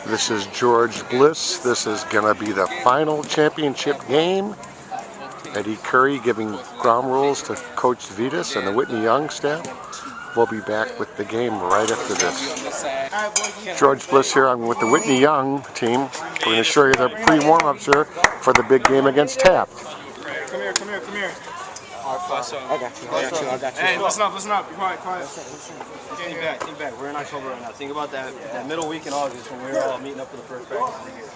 This is George Bliss. This is going to be the final championship game. Eddie Curry giving ground rules to Coach Vitas and the Whitney Young staff. We'll be back with the game right after this. George Bliss here. I'm with the Whitney Young team. We're going to show you the pre-warm-ups here for the big game against Taft. Come here. I got you. Hey, listen up. Be quiet. Think back. We're in October right now. Think about that middle week in August when we were all meeting up for the first practice over here.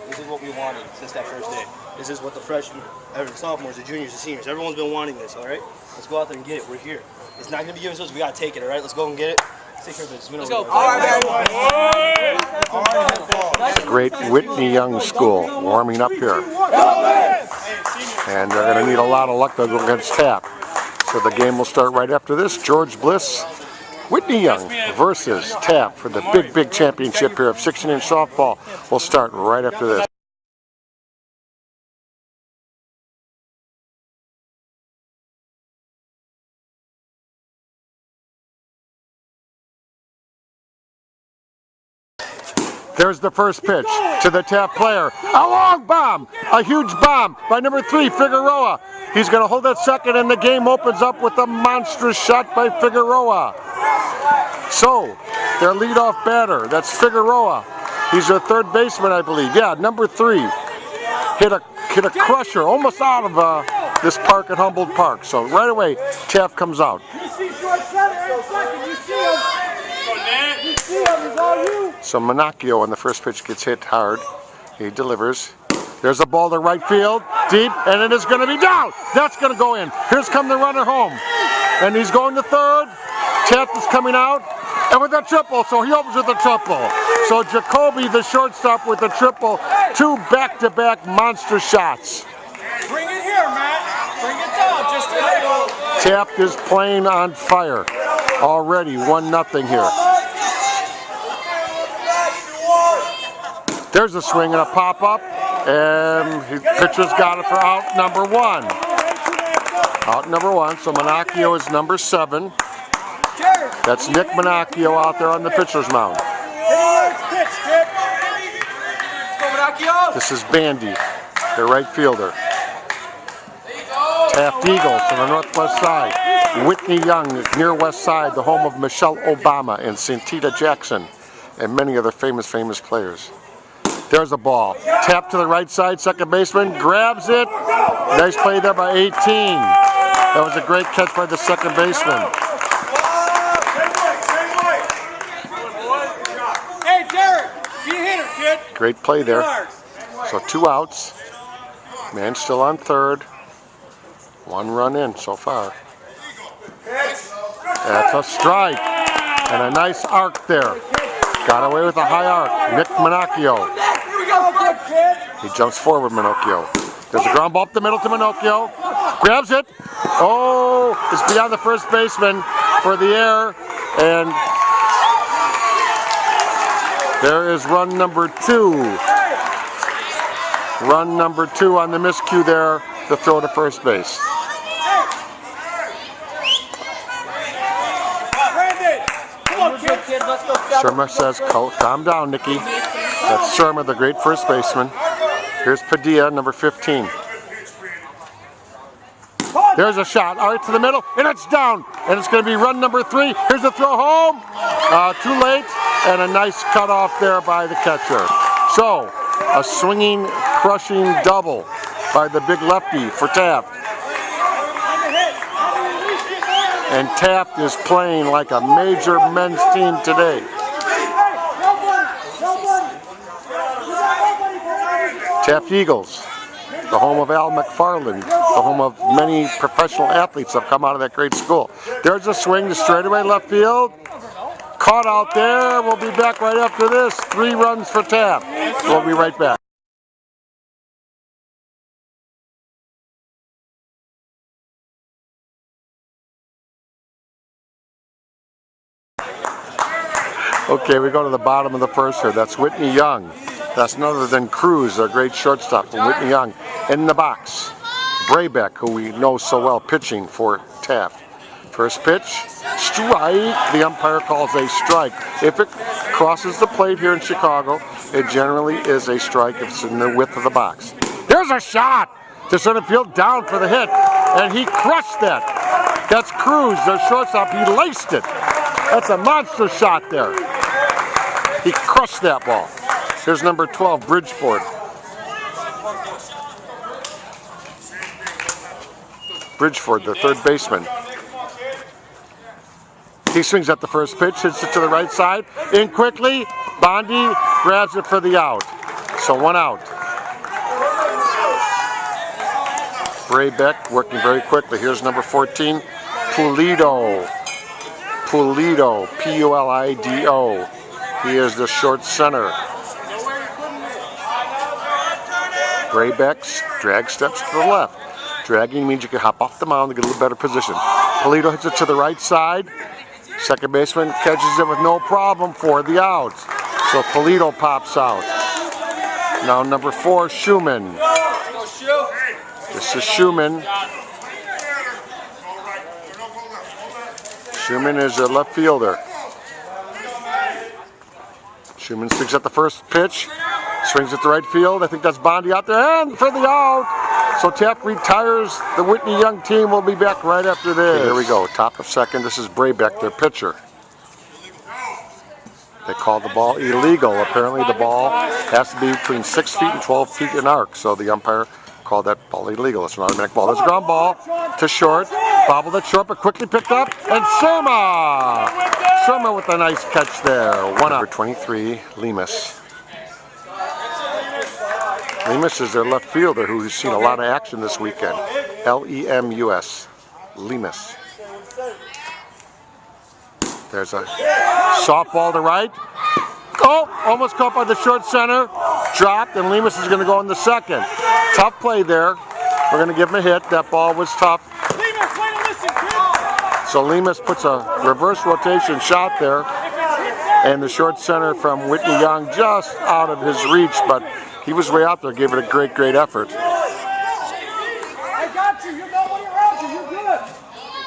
This is what we wanted since that first day. This is what the freshmen, the sophomores, the juniors, the seniors, everyone's been wanting this, all right? Let's go out there and get it. We're here. It's not going to be given to us. We got to take it, all right? Let's go and get it. Let's take care of business. Let's go. Great Whitney Young school warming up here. And they're going to need a lot of luck to go against Taft. So the game will start right after this. George Bliss, Whitney Young versus Taft for the big championship here of 16-inch softball will start right after this. There's the first pitch to the Taft player. A long bomb, a huge bomb by number 3, Figueroa. He's going to hold that second, and the game opens up with a monstrous shot by Figueroa. So, their leadoff batter, that's Figueroa. He's their third baseman, I believe. Yeah, number 3 hit a crusher almost out of this park at Humboldt Park. So right away, Taft comes out. So Manacchio on the first pitch gets hit hard. He delivers. There's a ball to right field, deep, and it is going to be down. That's going to go in. Here's come the runner home. And he's going to third. Taft is coming out. And with a triple, so he opens with a triple. So Jacoby, the shortstop, with a triple. 2 back-to-back monster shots. Bring it here, Matt. Bring it down just a little. Taft is playing on fire. Already 1-0 here. There's a swing and a pop-up, and pitcher's got it for out number 1. Out number 1, so Manacchio is number 7. That's Nick Manacchio out there on the pitcher's mound. This is Bandy, the right fielder. Taft Eagles on the northwest side. Whitney Young is near west side, the home of Michelle Obama and Santita Jackson, and many other famous players. There's a ball. Tap to the right side, second baseman grabs it. Nice play there by 18. That was a great catch by the second baseman. Hey, Derek, be a hitter, kid. Great play there. So 2 outs. Man still on third. 1 run in so far. That's a strike. And a nice arc there. Got away with a high arc. Nick Manacchio. He jumps forward, Manacchio. There's a ground ball up the middle to Manacchio. Grabs it. Oh, it's beyond the first baseman for the air. And there is run number 2. Run number 2 on the miscue there to throw to first base. Sherma says, calm down, Nicky. That's Sherma, the great first baseman. Here's Padilla, number 15. There's a shot, all right, to the middle, and it's down. And it's going to be run number 3. Here's the throw home. Too late, and a nice cutoff there by the catcher. So, a swinging, crushing double by the big lefty for Taft. And Taft is playing like a major men's team today. Taft Eagles, the home of Al McFarland, the home of many professional athletes that have come out of that great school. There's a swing to straightaway left field. Caught out there. We'll be back right after this. 3 runs for Taft. We'll be right back. Okay, we go to the bottom of the first here. That's Whitney Young. That's none other than Cruz, a great shortstop from Whitney Young. In the box, Braybeck, who we know so well, pitching for Taft. First pitch, strike. The umpire calls a strike. If it crosses the plate here in Chicago, it generally is a strike if it's in the width of the box. There's a shot to center field, down for the hit, and he crushed that. That's Cruz, their shortstop. He laced it. That's a monster shot there. He crushed that ball. Here's number 12, Bridgeford. Bridgeford, the third baseman. He swings at the first pitch, hits it to the right side. In quickly, Bondi grabs it for the out. So 1 out. Braybeck working very quickly. Here's number 14, Pulido. Pulido, P-U-L-I-D-O. He is the short center. Braybeck drag steps to the left. Dragging means you can hop off the mound to get a little better position. Pulido hits it to the right side. Second baseman catches it with no problem for the out. So Pulido pops out. Now number 4, Schumann. This is Schumann. Schumann is a left fielder. Schumann swings at the first pitch. Swings at the right field. I think that's Bondi out there. And for the out. So Taft retires. The Whitney Young team will be back right after this. Okay, here we go. Top of second. This is Braybeck, their pitcher. They called the ball illegal. Apparently the ball has to be between 6 feet and 12 feet in arc. So the umpire called that ball illegal. It's an automatic ball. There's a ground ball to short. Bobbled at short, but quickly picked up. And Surma! Surma with a nice catch there. 1 out. Number 23, Lemus. Lemus is their left fielder who's seen a lot of action this weekend. L-E-M-U-S. Lemus. There's a softball to right. Oh, almost caught by the short center. Dropped, and Lemus is going to go in the second. Tough play there. We're going to give him a hit. That ball was tough. So Lemus puts a reverse rotation shot there. And the short center from Whitney Young just out of his reach, but he was way out there, gave it a great, great effort. I got you. You're nobody around you. You're good.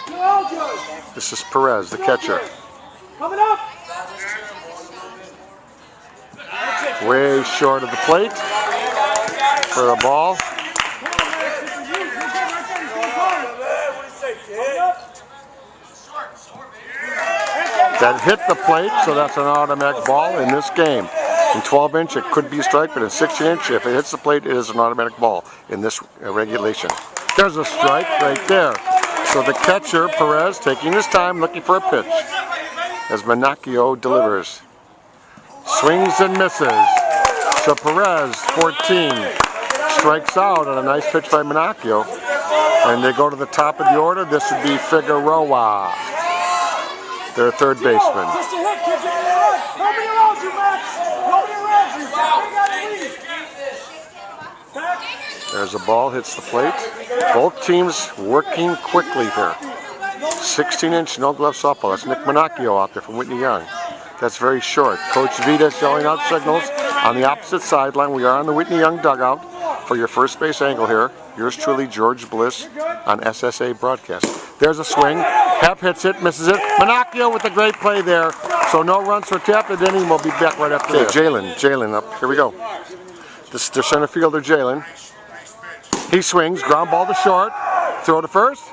You're all good. This is Perez, the catcher. Coming up. Way short of the plate for a ball. That hit the plate, so that's an automatic ball in this game. In 12-inch, it could be a strike, but in 16-inch, if it hits the plate, it is an automatic ball in this regulation. There's a strike right there. So the catcher, Perez, taking his time, looking for a pitch as Manacchio delivers. Swings and misses. So Perez, 14, strikes out on a nice pitch by Manacchio. And they go to the top of the order. This would be Figueroa, their third baseman. Just a hit, kids. Nobody around you, Max. Nobody around you. There's a ball, hits the plate. Both teams working quickly here. 16-inch no-glove softball. That's Nick Manacchio out there from Whitney Young. That's very short. Coach Vitas yelling out signals on the opposite sideline. We are on the Whitney Young dugout for your first base angle here. Yours truly, George Bliss on SSA broadcast. There's a swing. Hep hits it, misses it. Manacchio with a great play there. So no runs for Taft. The inning will be back right after this. Jalen up. Here we go. This is their center fielder, Jalen. He swings. Ground ball to short. Throw to first.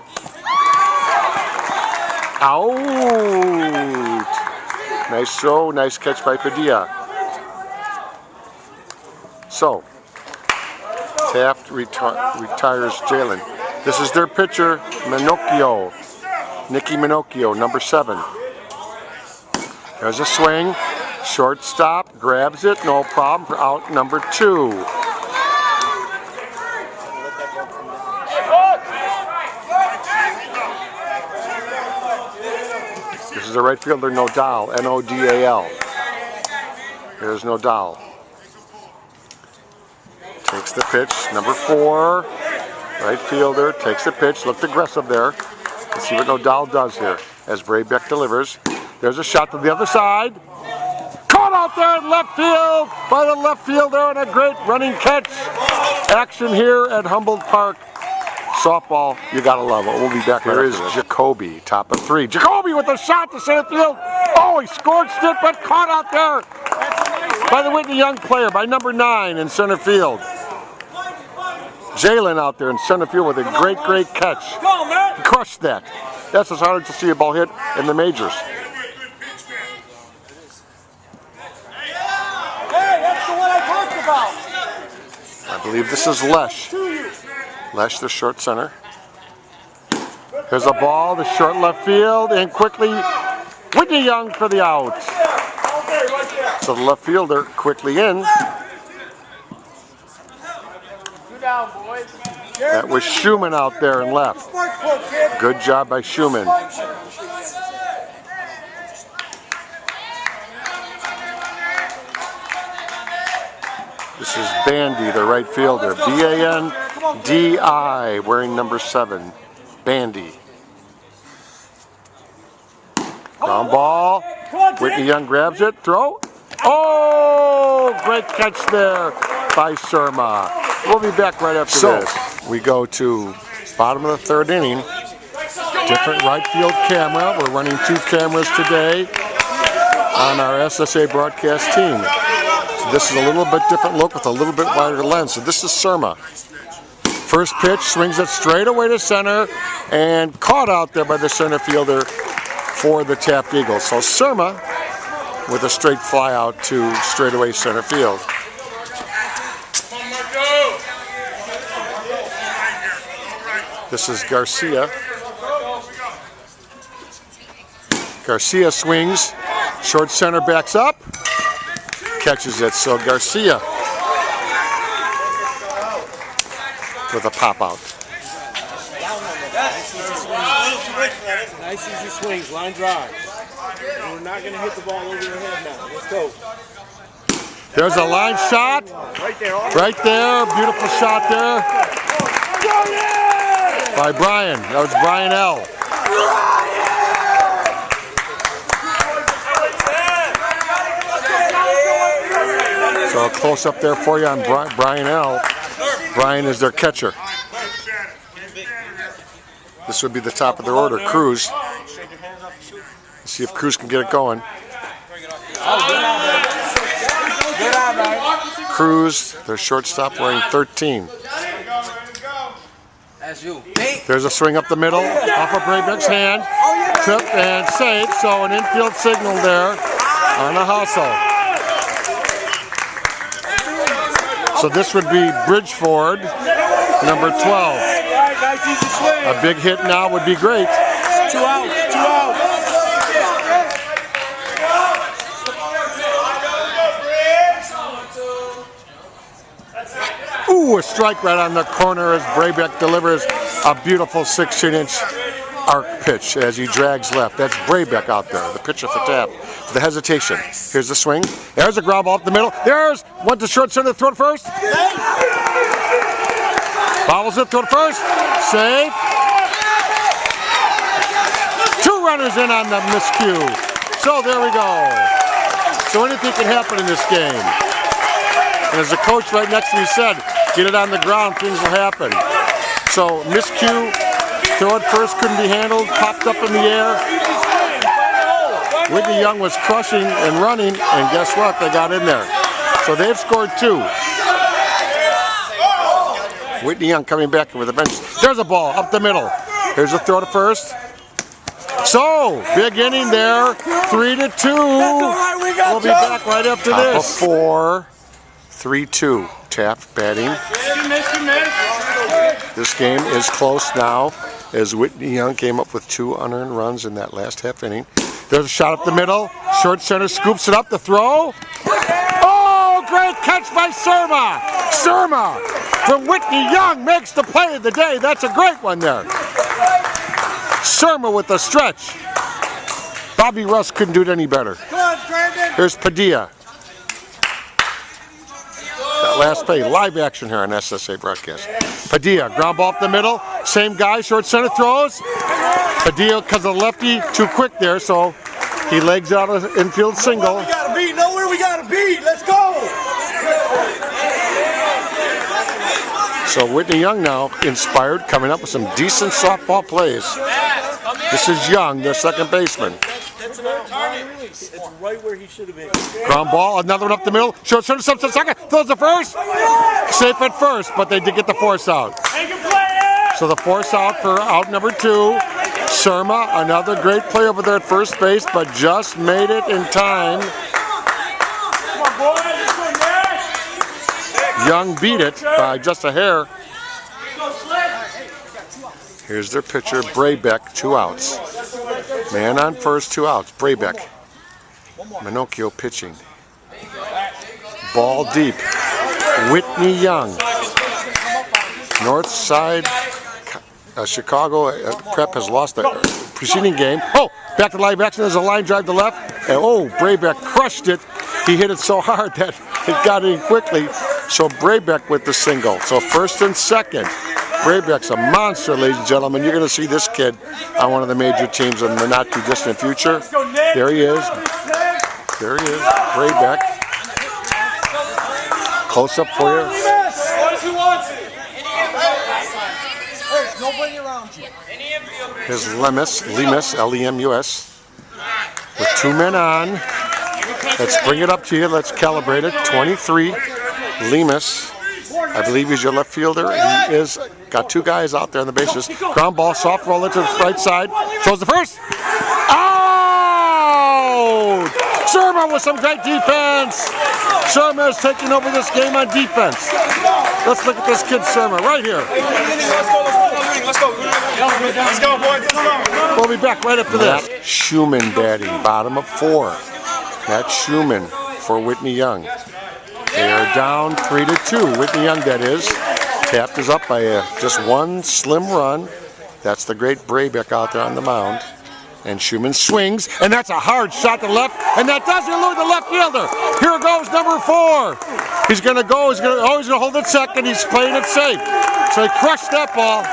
Out. Nice throw. Nice catch by Padilla. So Taft retires Jalen. This is their pitcher, Minocchio. Nicky Minocchio, number 7. There's a swing. Shortstop grabs it, no problem for out number 2. This is the right fielder, Nodal, N-O-D-A-L. There's Nodal. Takes the pitch, number 4. Right fielder takes the pitch, looked aggressive there. Let's see what Nodal does here as Braybeck delivers. There's a shot to the other side. Caught out there in left field by the left fielder and a great running catch. Action here at Humboldt Park. Softball, you gotta love it. We'll be back. Here is Jacoby, top of 3. Jacoby with a shot to center field. Oh, he scorched it, but caught out there by the Whitney Young player, by number 9 in center field. Jalen out there in center field with a great, great catch. He crushed that. That's as hard to see a ball hit in the majors. Hey, that's the one I talked about. I believe this is Lesh. Lesh, the short center. Here's a ball, the short left field, and quickly Whitney Young for the out. So the left fielder quickly in. That was Schumann out there and left. Good job by Schumann. This is Bandy, the right fielder. B-A-N-D-I, wearing number 7. Bandy. Ground ball. Whitney Young grabs it. Throw. Oh, great catch there by Surma. We'll be back right after this. We go to bottom of the 3rd inning. Different right field camera. We're running 2 cameras today on our SSA broadcast team. So this is a little bit different look with a little bit wider lens. So this is Surma. First pitch, swings it straight away to center and caught out there by the center fielder for the Taft Eagles. So Surma with a straight fly out to straightaway center field. This is Garcia. Garcia swings, short center backs up, catches it. So Garcia with a pop out. Nice easy swings, line drive. We're not going to hit the ball over your head now. Let's go. There's a line shot. Right there. Beautiful shot there. By Brian. That was Brian L. So a close up there for you on Brian L. Brian is their catcher. This would be the top of their order. Cruz. Let's see if Cruz can get it going. Cruz, their shortstop, wearing 13. There's a swing up the middle, off of Braybeck's hand. Tipped and safe, so an infield signal there on a hustle. So this would be Bridgeford, number 12. A big hit now would be great. 2 outs, 2 outs. Ooh, a strike right on the corner as Braybeck delivers a beautiful 16-inch arc pitch as he drags left. That's Braybeck out there, the pitcher for Taft. The hesitation. Here's the swing. There's a ground ball up the middle. There's one to short center, throw it first. Bobbles it, throw it first. Safe. 2 runners in on the miscue. So there we go. So anything can happen in this game. And as the coach right next to me said, get it on the ground, things will happen. So miscue, throw it first, couldn't be handled, popped up in the air. Whitney Young was crushing and running, and guess what? They got in there. So they've scored 2. Whitney Young coming back with a bench. There's a ball up the middle. Here's a throw to first. So, big inning there, 3-2. We'll be back right after this. 4, 3-2. Taft batting. This game is close now as Whitney Young came up with 2 unearned runs in that last half inning. There's a shot up the middle. Short center scoops it up. The throw. Oh, great catch by Surma. Surma from Whitney Young makes the play of the day. That's a great one there. Surma with the stretch. Bobby Russ couldn't do it any better. Here's Padilla. That last play, live action here on SSA broadcast. Padilla, ground ball up the middle. Same guy, short center throws. Padilla, because of the lefty, too quick there, so he legs out an infield single. Know where we gotta be. Let's go. So Whitney Young now inspired, coming up with some decent softball plays. This is Young, their second baseman. That's an target. It's right where he should have been. Ground ball, another one up the middle. Short to second. Throws the first. Safe at first, but they did get the force out. So the force out for out number 2. Surma, another great play over there at first base, but just made it in time. Young beat it by just a hair. Here's their pitcher, Braybeck, 2 outs. Man on first, 2 outs. Braybeck. Minocchio pitching. Ball deep. Whitney Young. North side. Chicago Prep has lost the preceding game. Oh, back to live action. There's a line drive to left. And oh, Braybeck crushed it. He hit it so hard that it got in quickly. So Braybeck with the single. So first and second. Braybeck's a monster, ladies and gentlemen. You're going to see this kid on one of the major teams in the not too distant future. There he is. There he is. Braybeck. Close up for you. Nobody around you. Here's Lemus, Lemus, with 2 men on. Let's bring it up to you. Let's calibrate it. 23, Lemus. I believe he's your left fielder. He is got 2 guys out there on the bases. Ground ball, soft roll into the right side. Throws the first. Out! Surma with some great defense. Surma is taking over this game on defense. Let's look at this kid, Surma, right here. Let's go, boys. Let's go. We'll be back right after this. Schumann batting, bottom of 4. That's Schumann for Whitney Young. They are down 3-2. Whitney Young, that is. Taft is up by just 1 slim run. That's the great Braybeck out there on the mound. And Schumann swings, and that's a hard shot to left, and that does elude the left fielder. Here goes number 4. He's going to go. He's going to hold it second. He's playing it safe. So he crushed that ball.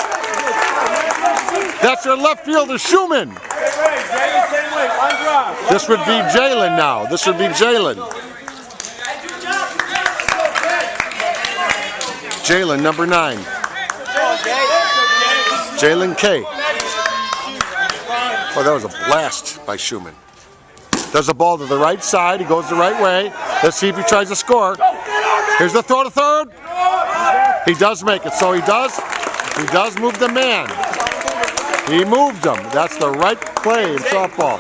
That's your left fielder, Schumann. This would be Jalen now. This would be Jalen. Jalen, number 9. Jalen K. Oh, that was a blast by Schumann. Does the ball to the right side. He goes the right way. Let's see if he tries to score. Here's the throw to third. He does make it. So he does move the man. He moved him. That's the right play in softball.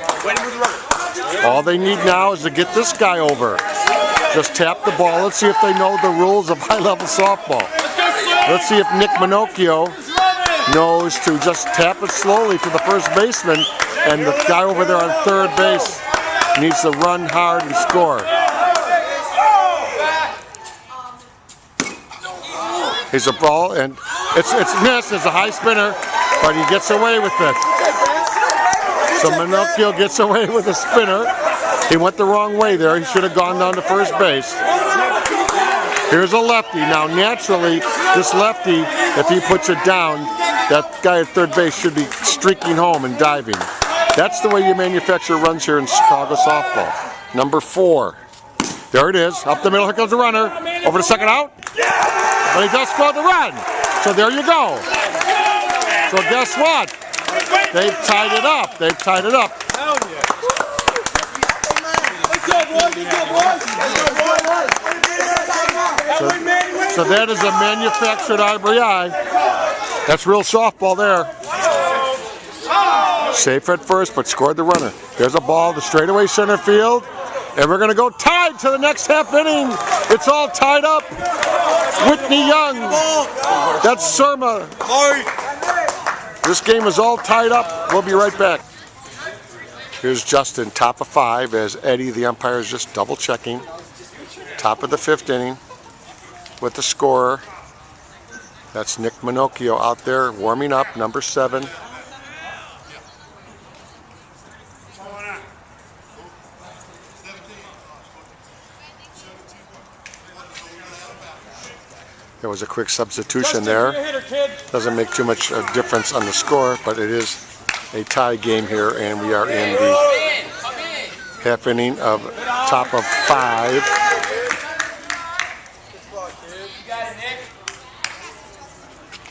All they need now is to get this guy over. Just tap the ball. Let's see if they know the rules of high-level softball. Let's see if Nick Minocchio knows to just tap it slowly to the first baseman, and the guy over there on third base needs to run hard and score. Here's a ball, and it's missed. It's a high spinner, but he gets away with it. So Minocchio gets away with a spinner. He went the wrong way there. He should have gone down to first base. Here's a lefty. Now, naturally, this lefty, if he puts it down, that guy at third base should be streaking home and diving. That's the way you manufacture runs here in Chicago softball. Number 4. There it is. Up the middle. Here comes the runner. Over to second out. But he does score the run. So there you go. So guess what? They've tied it up. They've tied it up. So that is a manufactured RBI. That's real softball there. Safe at first, but scored the runner. There's a ball to straightaway center field. And we're going to go tied to the next half inning. It's all tied up. Whitney Young. That's Surma. This game is all tied up. We'll be right back. Here's Justin, top of 5, as Eddie, the umpire, is just double checking. Top of the 5th inning with the scorer. That's Nick Minocchio out there warming up, number 7. There was a quick substitution there. Doesn't make too much difference on the score, but it is a tie game here, and we are in the half inning of top of 5.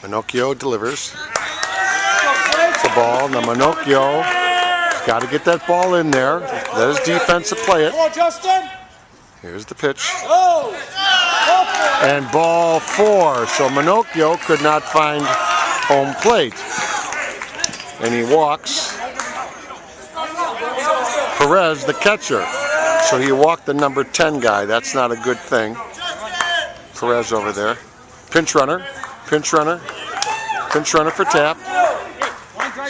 Minocchio delivers. It's the ball. Now Minocchio's got to get that ball in there. Let his defensive play it. Come on, Justin. Here's the pitch. Oh. And ball 4. So Minocchio could not find home plate. And he walks Perez, the catcher. So he walked the number 10 guy. That's not a good thing. Perez over there. Pinch runner. Pinch runner. Pinch runner for Taft.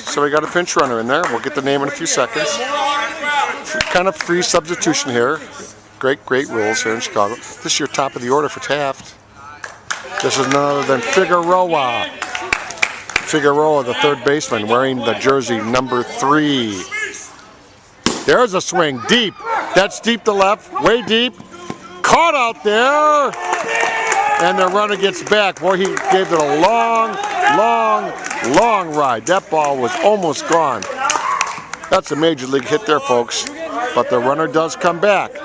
So we got a pinch runner in there. We'll get the name in a few seconds. Kind of free substitution here. Great rules here in Chicago. This is your top of the order for Taft. This is none other than Figueroa. Figueroa, the third baseman, wearing the jersey number 3. There's a swing, deep. That's deep to left, way deep. Caught out there. And the runner gets back. Boy, he gave it a long ride. That ball was almost gone. That's a major league hit there, folks. But the runner does come back.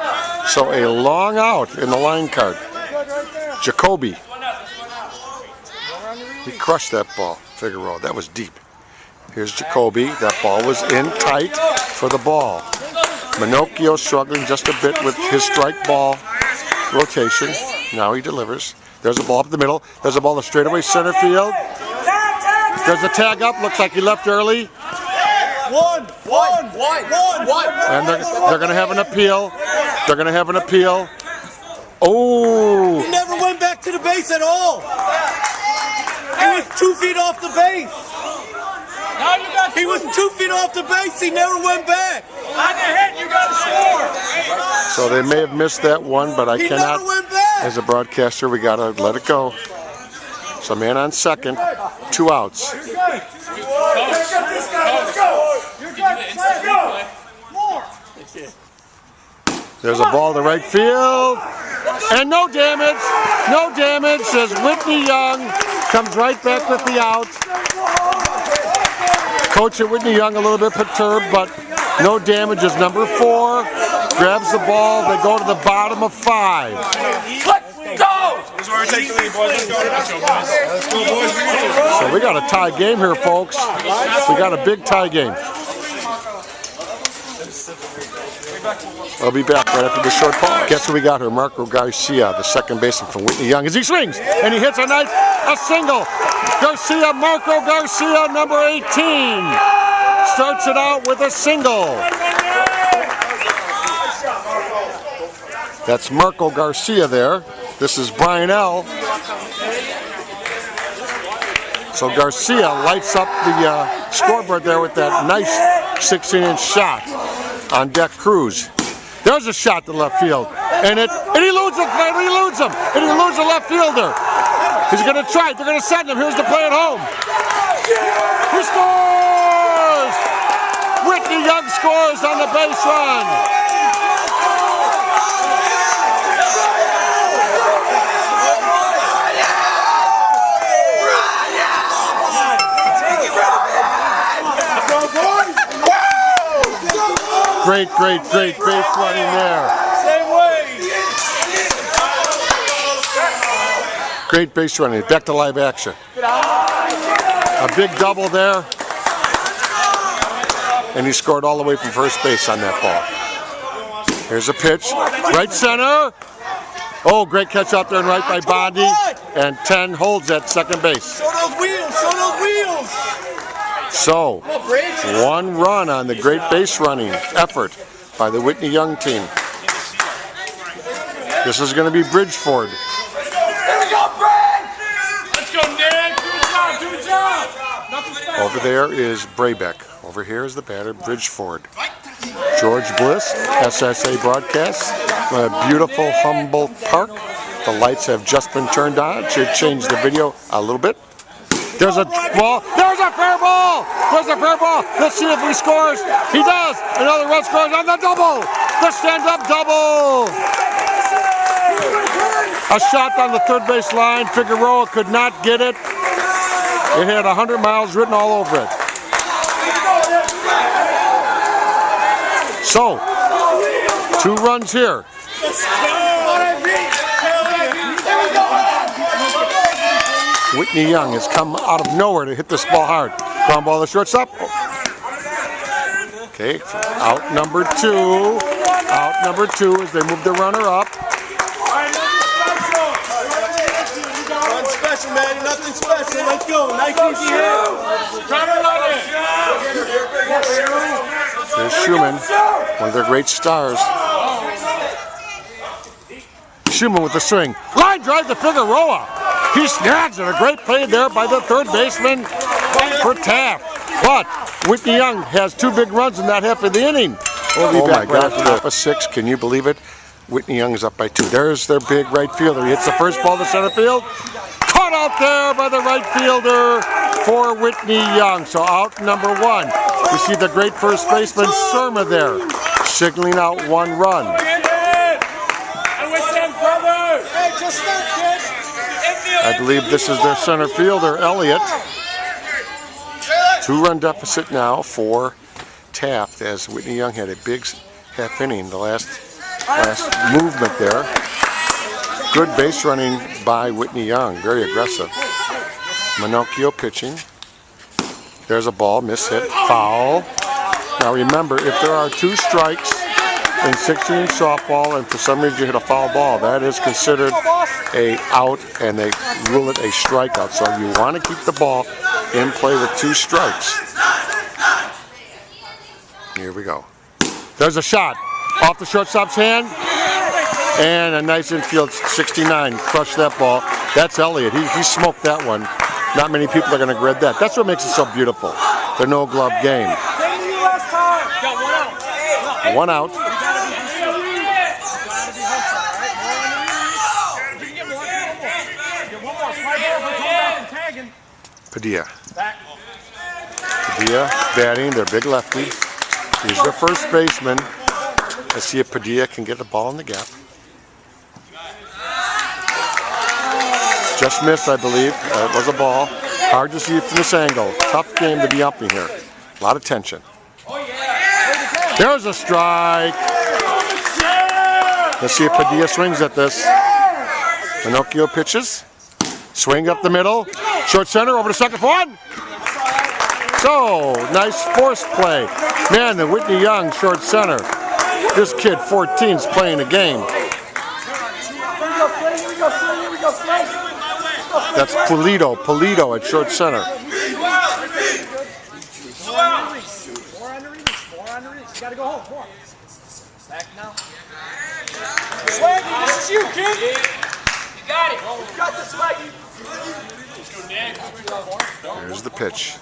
So a long out in the line card. Jacoby. He crushed that ball, Figueroa. That was deep. Here's Jacoby. That ball was in tight for the ball. Minocchio struggling just a bit with his strike ball rotation. Now he delivers. There's a ball up the middle. There's a ball to straightaway center field. There's a tag up. Looks like he left early. One. And they're going to have an appeal. They're going to have an appeal. Oh! He never went back to the base at all. He was 2 feet off the base. He was 2 feet off the base. He never went back. On the hit, you got to score. So they may have missed that one, but I He cannot. never went back. As a broadcaster, we got to let it go. So man on second, 2 outs. Let's go. You're good. Let's go. More. There's a ball to right field. And no damage. No damage as Whitney Young comes right back with the out. Coach at Whitney Young a little bit perturbed, but no damage as number 4 grabs the ball. They go to the bottom of 5. Let's go. This is where we take the lead, boys. Let's go, boys. Let's go, boys. So we got a tie game here, folks. We got a big tie game. I'll be back right after the short pause. Guess who we got here? Marco Garcia, the second baseman from Whitney Young, as he swings and he hits a single. Garcia, Marco Garcia, number 18, starts it out with a single. That's Marco Garcia there. This is Brian L. So Garcia lights up the scoreboard there with that nice 16-inch shot on Deck Cruz. There's a shot to left field, and he eludes him, and he eludes the left fielder. He's going to try it. They're going to send him. Here's the play at home. He scores! Whitney Young scores on the base run. Great base running there. Same way. Great base running. Back to live action. A big double there. And he scored all the way from first base on that ball. Here's a pitch. Right center. Oh, great catch out there and right by Bondi. And 10 holds at second base. Show those wheels. Show those wheels. So, 1 run on the great base running effort by the Whitney Young team. This is going to be Bridgeford. Let's go, Nick. Do the job. Over there is Brabeck. Over here is the batter, Bridgeford. George Bliss, SSA broadcast. A beautiful Humboldt Park. The lights have just been turned on. Should change the video a little bit. There's a ball. There's a fair ball. There's a fair ball. Let's see if he scores. He does. Another run scores on the double. The stand-up double. A shot on the third base line. Figueroa could not get it. It had 100 miles written all over it. So, 2 runs here. Whitney Young has come out of nowhere to hit this ball hard. Ground ball to shortstop. Okay, out number 2. Out number 2 as they move the runner up. Nothing special, man. Nothing special. Let's go. Nice easy hit. Try to run it. There's Schumann, one of their great stars. Schumann with the swing. Line drive to Figueroa. He snags it. A great play there by the third baseman for Taft. But Whitney Young has 2 big runs in that half of the inning. Oh my God, up a 6. Can you believe it? Whitney Young is up by 2. There's their big right fielder. He hits the first ball to center field. Caught out there by the right fielder for Whitney Young. So out number 1. We see the great first baseman Surma there, signaling out 1 run. I believe this is their center fielder, Elliott. 2-run deficit now for Taft as Whitney Young had a big half inning, the last movement there. Good base running by Whitney Young, very aggressive. Minocchio pitching. There's a ball, miss hit, foul. Now remember, if there are 2 strikes in 16 softball and for some reason you hit a foul ball, that is considered a out and they rule it a strikeout. So you want to keep the ball in play with 2 strikes. Here we go. There's a shot off the shortstop's hand and a nice infield 69. Crushed that ball. That's Elliott. He smoked that one. Not many people are going to grab that. That's what makes it so beautiful. The no-glove game. 1 out. Padilla. Padilla batting, their big lefty. He's their first baseman. Let's see if Padilla can get the ball in the gap. Just missed, I believe. It was a ball. Hard to see from this angle. Tough game to be umping here. A lot of tension. There's a strike. Let's see if Padilla swings at this. Minocchio pitches. Swing up the middle. Short center over to second for 1. So, nice force play. Man, the Whitney Young short center. This kid, 14, is playing a game. That's Polito at short center. 4 on the release. 4 on the release. You gotta go home. 4. Back now. Swaggy, this is you, kid. You got it. You got this, Swaggy. There's the pitch.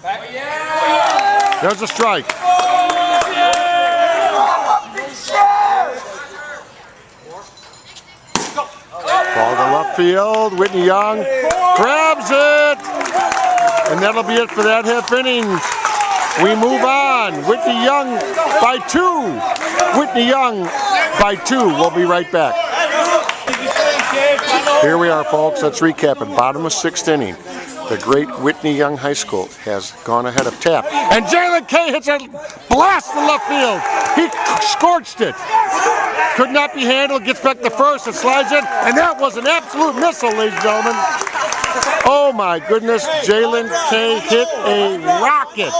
There's a strike. Ball to left field. Whitney Young grabs it. And that'll be it for that half inning. We move on. Whitney Young by 2. Whitney Young by 2. We'll be right back. Here we are, folks. Let's recap it. Bottom of 6th inning. The great Whitney Young High School has gone ahead of Taft. And Jalen Kay hits a blast from left field. He scorched it. Could not be handled. Gets back to first and slides in. And that was an absolute missile, ladies and gentlemen. Oh my goodness. Jalen Kay hit a rocket.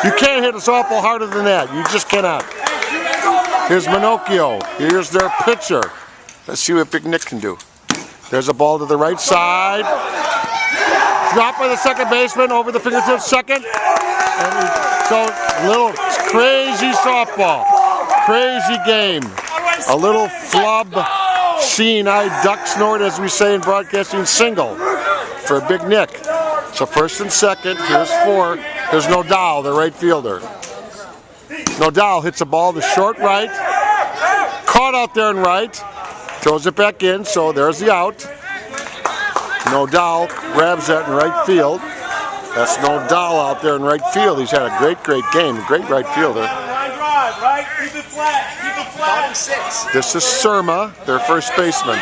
You can't hit a softball harder than that. You just cannot. Here's Minocchio. Here's their pitcher. Let's see what Big Nick can do. There's a ball to the right side. Dropped by the second baseman over the fingertips second. And so little crazy softball. Crazy game. A little flub, seeing-eye duck snort, as we say in broadcasting, single for Big Nick. So first and second, here's 4. There's Nodal, the right fielder. Nodal hits a ball to short right. Caught out there in right. Throws it back in, so there's the out. Nodal grabs that in right field. That's Nodal out there in right field. He's had a great game. Great right fielder. Right? Keep it flat. Keep it flat. Bottom 6. This is Surma, their first baseman.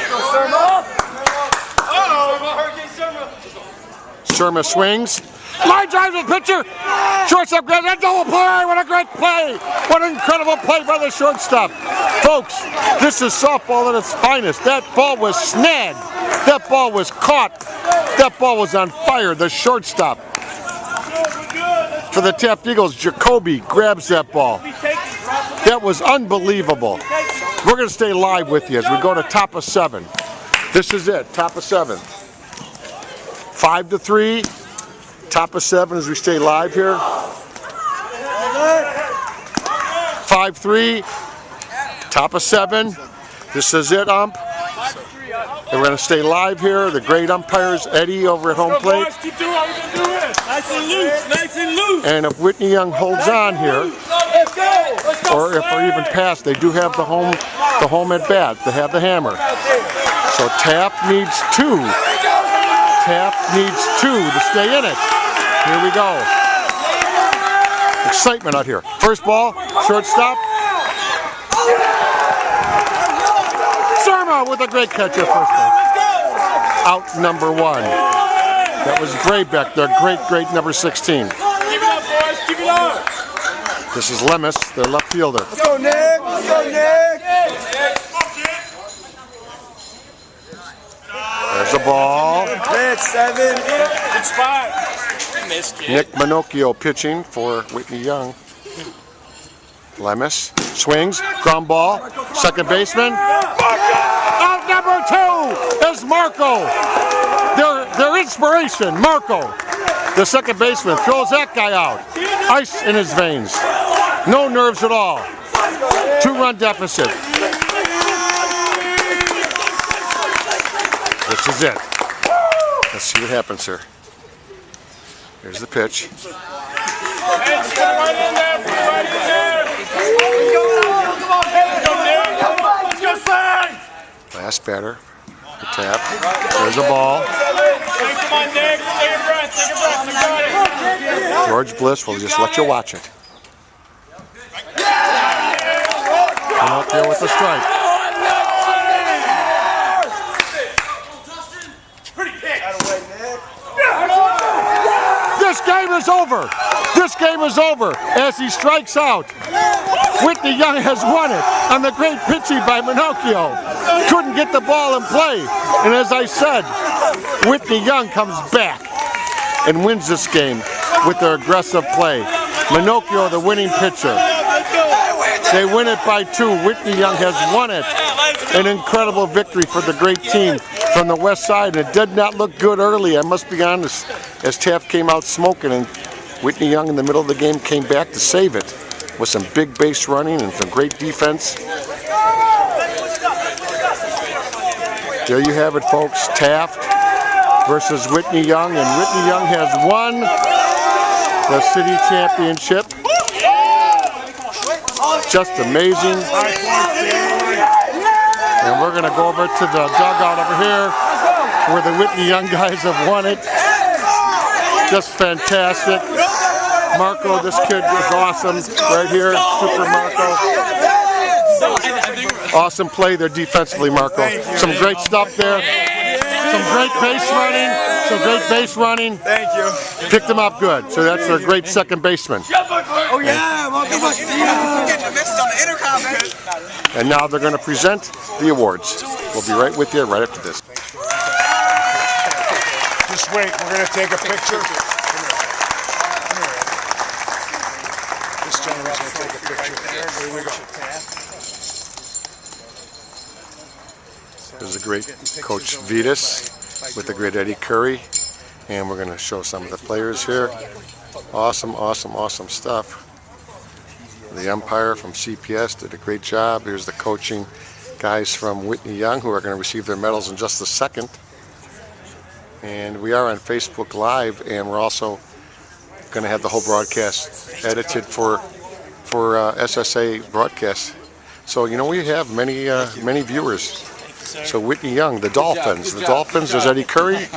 Surma swings. Line drives the pitcher. Shortstop grabs that double play. What a great play. What an incredible play by the shortstop. Folks, this is softball at its finest. That ball was snagged. That ball was caught. That ball was on fire. The shortstop for the Taft Eagles, Jacoby, grabs that ball. That was unbelievable. We're going to stay live with you as we go to top of 7. This is it, top of 7. 5-3, top of 7 as we stay live here. 5-3, top of 7. This is it, ump. And we're going to stay live here. The great umpires, Eddie over at home plate. Keep doing what we're going to do. Nice and loose, nice and loose. And if Whitney Young holds on here, or if we're even past, they do have the home at bat. They have the hammer. So Taft needs 2. Taft needs 2 to stay in it. Here we go. Excitement out here. First ball, shortstop. Surma with a great catch at first base. Out number 1. That was Graybeck, their great number 16. Keep it up, boys. Keep it up. This is Lemus, their left fielder. Let's go, Nick. Let's go, Nick. There's the ball. Nick, 7. Good spot. Nick Minocchio pitching for Whitney Young. Lemus swings, ground ball, second baseman. Out number 2 is Marco. Their inspiration, Marco. The second baseman throws that guy out. Ice in his veins. No nerves at all. 2-run deficit. This is it. Let's see what happens here. Here's the pitch. Last batter. The tap. There's a ball. George Bliss will just let you watch it. Come up here with the strike. This game is over. This game is over as he strikes out. Whitney Young has won it on the great pitching by Minocchio. Couldn't get the ball in play. And as I said, Whitney Young comes back and wins this game with their aggressive play. Minocchio, the winning pitcher. They win it by 2. Whitney Young has won it. An incredible victory for the great team from the west side. It did not look good early, I must be honest, as Taft came out smoking, and Whitney Young in the middle of the game came back to save it with some big base running and some great defense. There you have it, folks. Taft versus Whitney Young, and Whitney Young has won the city championship. Just amazing. And we're going to go over to the dugout over here where the Whitney Young guys have won it. Just fantastic. Marco, this kid is awesome right here. Super Marco. Awesome play there defensively, Marco. Some great stuff there. Some great base running. Some great base running. Thank you. Picked them up good. So that's their great second baseman. Oh, yeah. Welcome to And now they're going to present the awards. We'll be right with you right after this. Just wait. We're going to take a picture. This gentleman's going to take a picture. Here we go. There's the great Coach Vitas with the great Eddie Curry. And we're going to show some of the players here. Awesome, awesome, awesome stuff. The umpire from CPS did a great job. Here's the coaching guys from Whitney Young who are going to receive their medals in just a second. And we are on Facebook Live, and we're also going to have the whole broadcast edited for SSA broadcast. So, you know, we have many viewers. So Whitney Young, the Dolphins. The Dolphins, there's Eddie Curry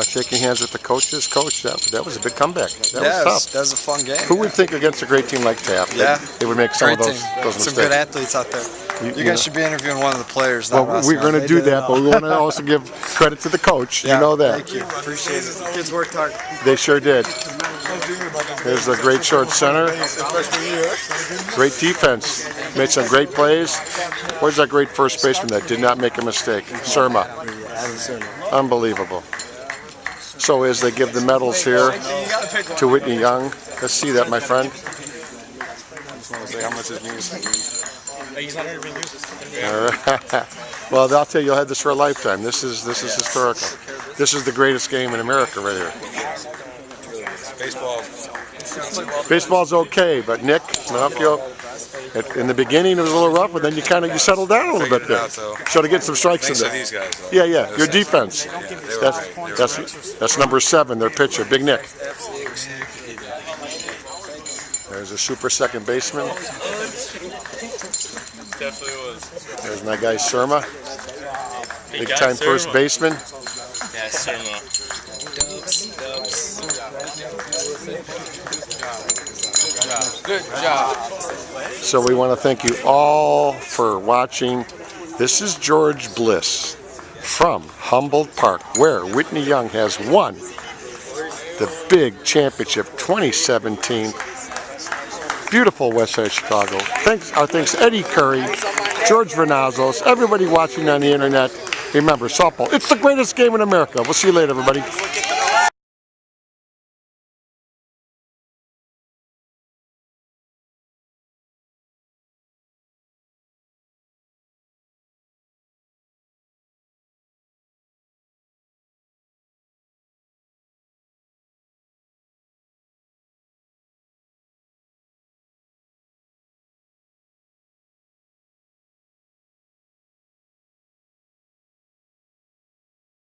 shaking hands with the coaches. Coach, that was a big comeback. That was tough. That was a fun game. Who would think against a great team like Taft? Yeah. They would make some of those Some mistakes. good athletes out there. You guys should be interviewing one of the players. Well, we're going to do that, but we want to also give credit to the coach. Yeah, you know that. Thank you. Appreciate it. The kids worked hard. They sure did. There's a great short center. Great defense. Made some great plays. Where's that great first baseman that did not make a mistake? Surma. Unbelievable. So as they give the medals here to Whitney Young, let's see that, my friend. someone say how much his music means. He's not interviewing you. All right. Well, I'll tell you, you'll have this for a lifetime. This is historical. This is the greatest game in America right here. Baseball. Baseball's okay, but Nick, Pinocchio, in the beginning it was a little rough, but then you settled down a little bit there. So to get some strikes in there. These guys, Yeah. Your defense. That's number 7, their pitcher, Big Nick. There's a super second baseman. Definitely was. There's my guy Surma, big time first baseman. Yeah, Surma. Good job. So we want to thank you all for watching. This is George Bliss from Humboldt Park, where Whitney Young has won the big championship 2017. Beautiful West Side Chicago. Thanks Eddie Curry, George Vernazos, everybody watching on the internet. Remember, softball, it's the greatest game in America. We'll see you later, everybody.